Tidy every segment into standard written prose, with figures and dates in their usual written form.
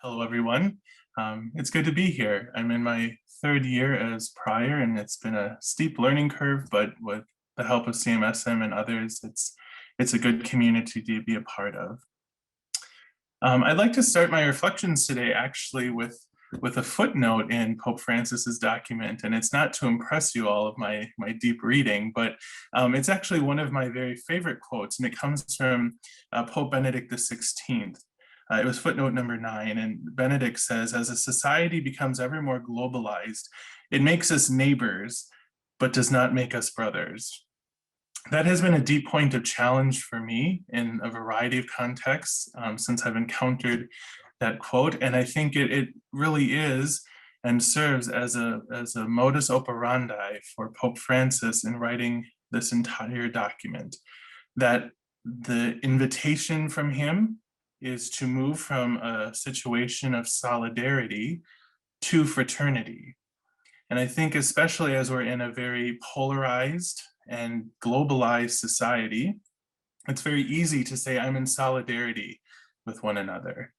Hello, everyone. It's good to be here. I'm in my third year as prior, and it's been a steep learning curve, but with the help of CMSM and others, it's a good community to be a part of. I'd like to start my reflections today actually with a footnote in Pope Francis's document, and it's not to impress you all of my deep reading, but it's actually one of my very favorite quotes, and it comes from Pope Benedict XVI. It was footnote number 9, and Benedict says, as a society becomes ever more globalized, it makes us neighbors, but does not make us brothers. That has been a deep point of challenge for me in a variety of contexts since I've encountered that quote. And I think it really is and serves as a modus operandi for Pope Francis in writing this entire document, that the invitation from him is to move from a situation of solidarity to fraternity. And I think especially as we're in a very polarized and globalized society, it's very easy to say I'm in solidarity with one another.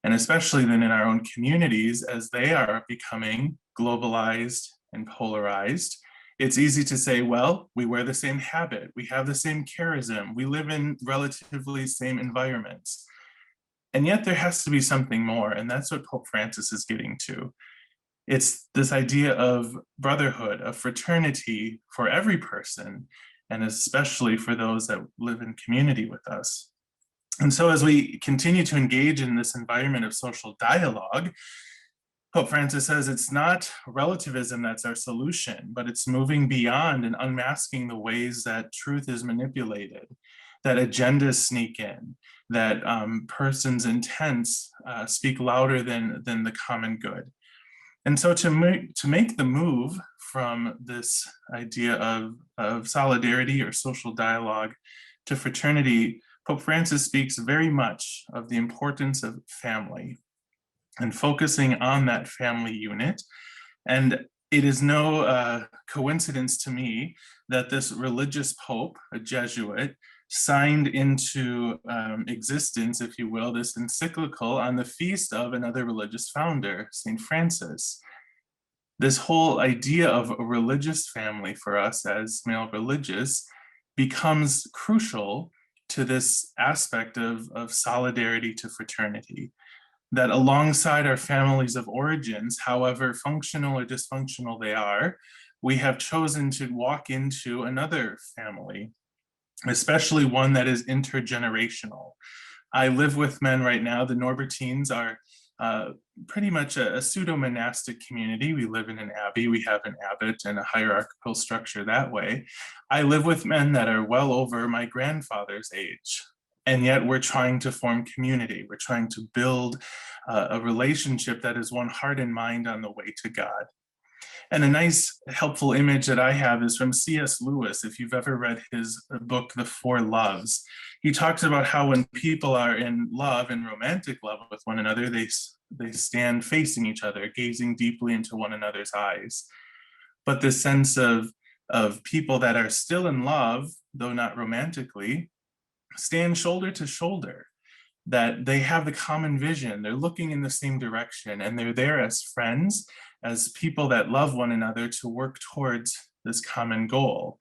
And especially then in our own communities, as they are becoming globalized and polarized, it's easy to say, well, we wear the same habit, we have the same charism, we live in relatively same environments. And yet there has to be something more, and that's what Pope Francis is getting to. It's this idea of brotherhood, of fraternity for every person, and especially for those that live in community with us. And so as we continue to engage in this environment of social dialogue, Pope Francis says it's not relativism that's our solution, but it's moving beyond and unmasking the ways that truth is manipulated, that agendas sneak in, that persons' intents speak louder than the common good. And so to make the move from this idea of solidarity or social dialogue to fraternity, Pope Francis speaks very much of the importance of family and focusing on that family unit. And it is no coincidence to me that this religious pope, a Jesuit, signed into existence, if you will, this encyclical on the feast of another religious founder, St. Francis. This whole idea of a religious family for us as male religious becomes crucial to this aspect of solidarity to fraternity, that alongside our families of origins, however functional or dysfunctional they are, we have chosen to walk into another family, especially one that is intergenerational. I live with men right now. The Norbertines are pretty much a pseudo-monastic community. We live in an abbey. We have an abbot and a hierarchical structure that way. I live with men that are well over my grandfather's age. And yet we're trying to form community. We're trying to build a relationship that is one heart and mind on the way to God. And a nice, helpful image that I have is from C.S. Lewis. If you've ever read his book, The Four Loves, he talks about how when people are in love and romantic love with one another, they stand facing each other, gazing deeply into one another's eyes. But this sense of people that are still in love, though not romantically, stand shoulder to shoulder, that they have the common vision, they're looking in the same direction, and they're there as friends, as people that love one another to work towards this common goal.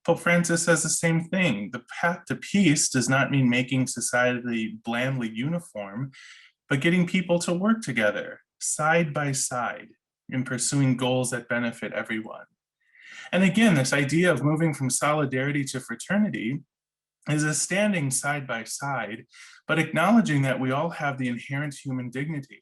Pope Francis says the same thing. The path to peace does not mean making society blandly uniform, but getting people to work together, side by side, in pursuing goals that benefit everyone. And again, this idea of moving from solidarity to fraternity is a standing side by side, but acknowledging that we all have the inherent human dignity.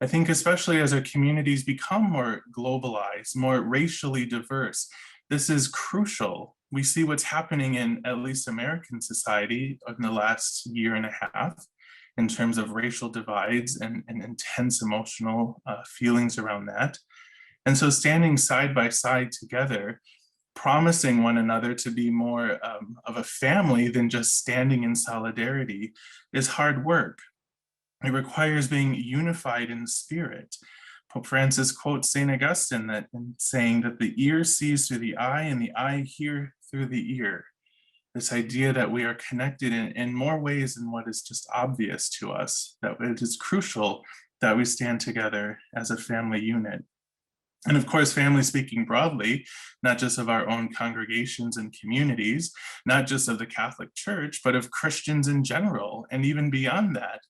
I think especially as our communities become more globalized, more racially diverse, this is crucial. We see what's happening in at least American society in the last year and a half in terms of racial divides and intense emotional feelings around that. And so standing side by side together, promising one another to be more of a family than just standing in solidarity is hard work. It requires being unified in spirit. Pope Francis quotes St. Augustine that in saying that the ear sees through the eye and the eye hears through the ear. This idea that we are connected in more ways than what is just obvious to us, that it is crucial that we stand together as a family unit. And of course, family speaking broadly, not just of our own congregations and communities, not just of the Catholic Church, but of Christians in general, and even beyond that,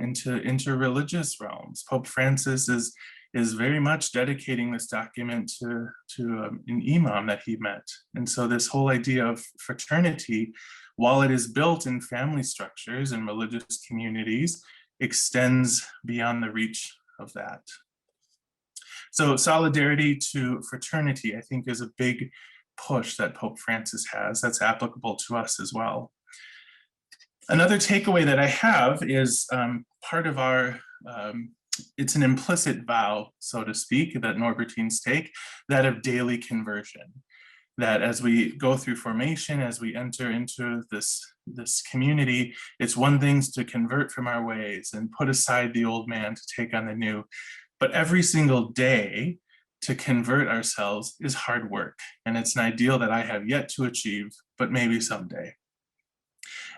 into religious realms. Pope Francis is very much dedicating this document to an imam that he met. And so this whole idea of fraternity, while it is built in family structures and religious communities, extends beyond the reach of that. So solidarity to fraternity, I think, is a big push that Pope Francis has that's applicable to us as well. Another takeaway that I have is part of our, it's an implicit vow, so to speak, that Norbertines take, that of daily conversion. That as we go through formation, as we enter into this community, it's one thing to convert from our ways and put aside the old man to take on the new. But every single day to convert ourselves is hard work. And it's an ideal that I have yet to achieve, but maybe someday.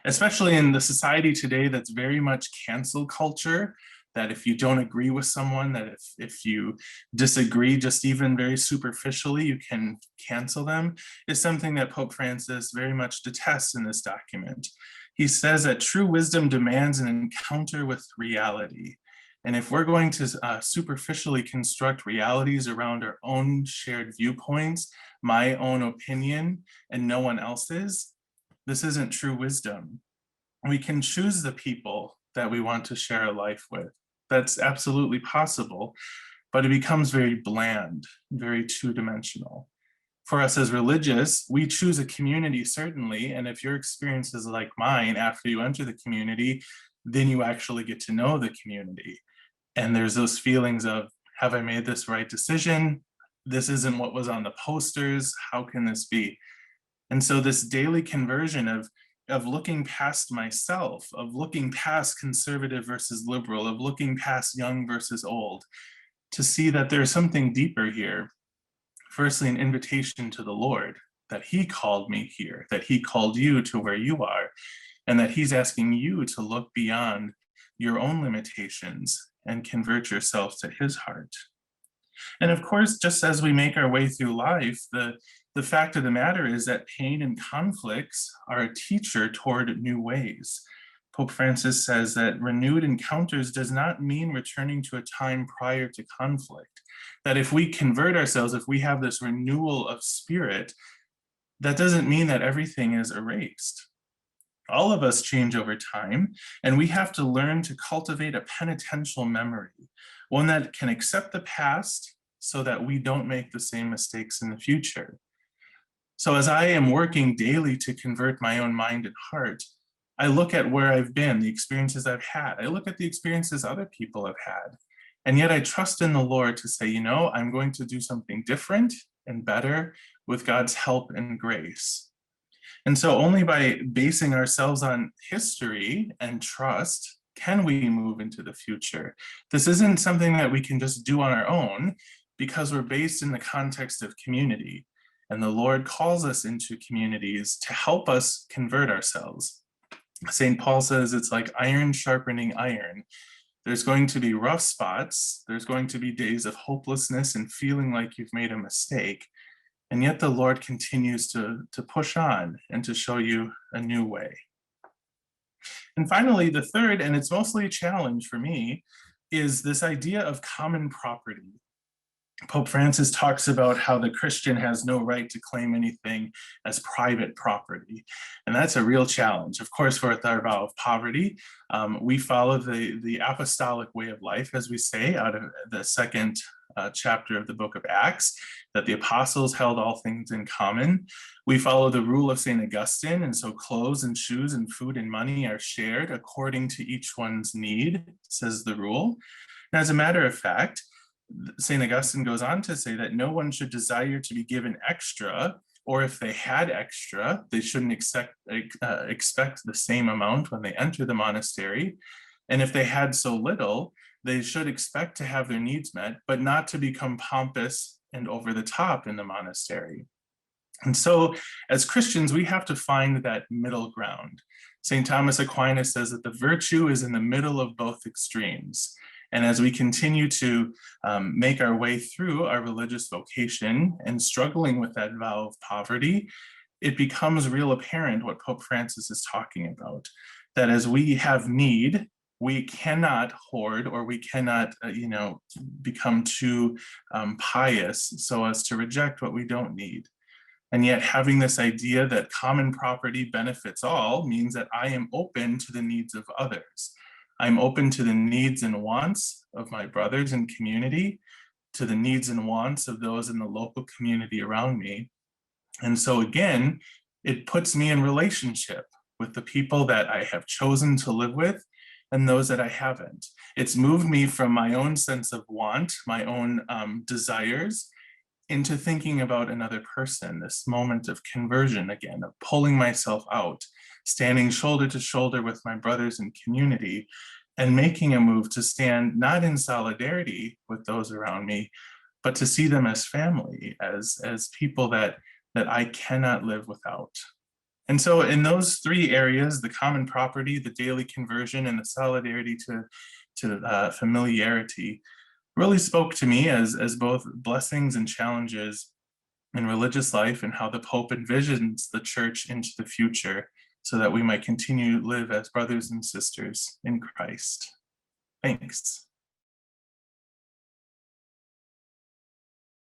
Especially in the society today that's very much cancel culture, that if you don't agree with someone, that if you disagree just even very superficially, you can cancel them, is something that Pope Francis very much detests in this document. He says that true wisdom demands an encounter with reality. And if we're going to superficially construct realities around our own shared viewpoints, my own opinion, and no one else's, this isn't true wisdom. We can choose the people that we want to share a life with. That's absolutely possible, but it becomes very bland, very two-dimensional. For us as religious, we choose a community, certainly, and if your experience is like mine after you enter the community, then you actually get to know the community. And there's those feelings of, have I made this right decision? This isn't what was on the posters. How can this be? And so this daily conversion of looking past myself, of looking past conservative versus liberal, of looking past young versus old, to see that there's something deeper here. Firstly, an invitation to the Lord, that he called me here, that he called you to where you are, and that he's asking you to look beyond your own limitations and convert yourself to his heart. And of course, just as we make our way through life, the fact of the matter is that pain and conflicts are a teacher toward new ways. Pope Francis says that renewed encounters does not mean returning to a time prior to conflict. That if we convert ourselves, if we have this renewal of spirit, that doesn't mean that everything is erased. All of us change over time, and we have to learn to cultivate a penitential memory, one that can accept the past so that we don't make the same mistakes in the future. So as I am working daily to convert my own mind and heart, I look at where I've been, the experiences I've had. I look at the experiences other people have had. And yet I trust in the Lord to say, you know, I'm going to do something different and better with God's help and grace. And so only by basing ourselves on history and trust can we move into the future. This isn't something that we can just do on our own because we're based in the context of community. And the Lord calls us into communities to help us convert ourselves. St. Paul says it's like iron sharpening iron. There's going to be rough spots. There's going to be days of hopelessness and feeling like you've made a mistake. And yet the Lord continues to push on and to show you a new way. And finally, the third, and it's mostly a challenge for me, is this idea of common property. Pope Francis talks about how the Christian has no right to claim anything as private property. And that's a real challenge. Of course, with our vow of poverty, we follow the apostolic way of life, as we say, out of the second chapter of the book of Acts, that the apostles held all things in common. We follow the rule of St. Augustine, and so clothes and shoes and food and money are shared according to each one's need, says the rule. And as a matter of fact, St. Augustine goes on to say that no one should desire to be given extra, or if they had extra, they shouldn't expect the same amount when they enter the monastery. And if they had so little, they should expect to have their needs met, but not to become pompous and over the top in the monastery. And so as Christians, we have to find that middle ground. St. Thomas Aquinas says that the virtue is in the middle of both extremes. And as we continue to make our way through our religious vocation and struggling with that vow of poverty, it becomes real apparent what Pope Francis is talking about, that as we have need, we cannot hoard, or we cannot, become too pious so as to reject what we don't need. And yet having this idea that common property benefits all means that I am open to the needs of others. I'm open to the needs and wants of my brothers and community, to the needs and wants of those in the local community around me. And so again, it puts me in relationship with the people that I have chosen to live with and those that I haven't. It's moved me from my own sense of want, my own desires, into thinking about another person, this moment of conversion again, of pulling myself out, standing shoulder to shoulder with my brothers in community, and making a move to stand not in solidarity with those around me, but to see them as family, as people that I cannot live without. And so in those three areas, the common property, the daily conversion, and the solidarity to familiarity, really spoke to me as both blessings and challenges in religious life, and how the Pope envisions the church into the future so that we might continue to live as brothers and sisters in Christ. Thanks.